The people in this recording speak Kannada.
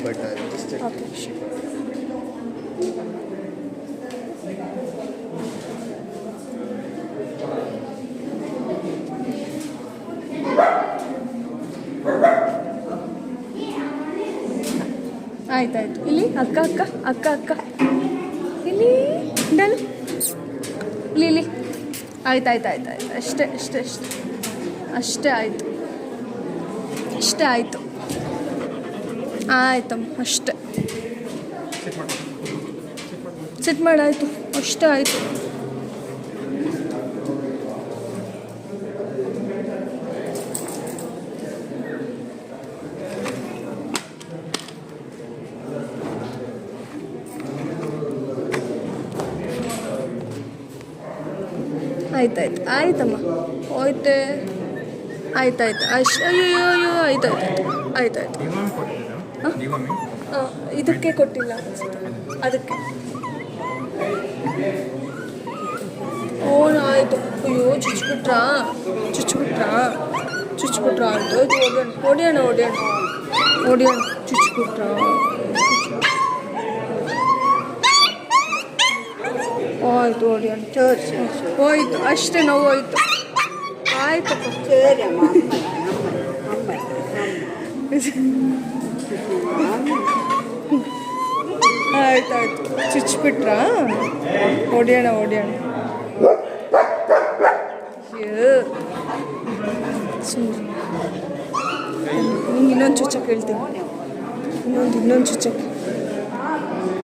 but I'll just check. Okay sure. ಆಯ್ತಾಯ್ತು. ಇಲ್ಲಿ ಅಕ್ಕ ಅಕ್ಕ ಅಕ್ಕ ಅಕ್ಕ ಇಲ್ಲಿ ಡನ್. ಇಲ್ಲಿ ಆಯ್ತಾಯ್ತು ಅಷ್ಟೇ ಅಷ್ಟೇ ಅಷ್ಟೇ ಅಷ್ಟೇ ಆಯಿತು ಅಷ್ಟೇ ಆಯಿತು ಆಯ್ತಮ್ಮ ಅಷ್ಟೇ. ಸಿಟ್ ಮಾಡಾಯಿತು ಅಷ್ಟೇ ಆಯಿತು. ಆಯ್ತಾಯ್ತು ಆಯ್ತಮ್ಮ ಹೋಯ್ತೆ. ಆಯ್ತಾಯ್ತು ಅಷ್ಟು. ಅಯ್ಯೋ ಆಯ್ತಾಯ್ತು. ಇದಕ್ಕೆ ಕೊಟ್ಟಿಲ್ಲ ಅದಕ್ಕೆ. ಓನ್ ಆಯಿತು. ಅಯ್ಯೋ ಚುಚ್ಬಿಟ್ರಾ ಆಯಿತು. ಹೊಡಿಯೋಣ ಚುಚ್ಬಿಟ್ರಾ. ಆಯಿತು ಹೊಡಿಯೋಣ. ಹೋಯ್ತು ಅಷ್ಟೇ, ನೋವು ಹೋಯ್ತು. ಆಯ್ತಪ್ಪ ಆಯ್ತಾಯ್ತು. ಚುಚ್ಬಿಟ್ರಾ. ಹೊಡಿಯೋಣ ಸುಮ್ಮನೆ ಇನ್ನೊಂದು ಚುಚ್ಚಕ್ಕೆ ಹೇಳ್ತೀನಿ. ಇನ್ನೊಂದು ಚುಚ್ಚಕ್ಕೆ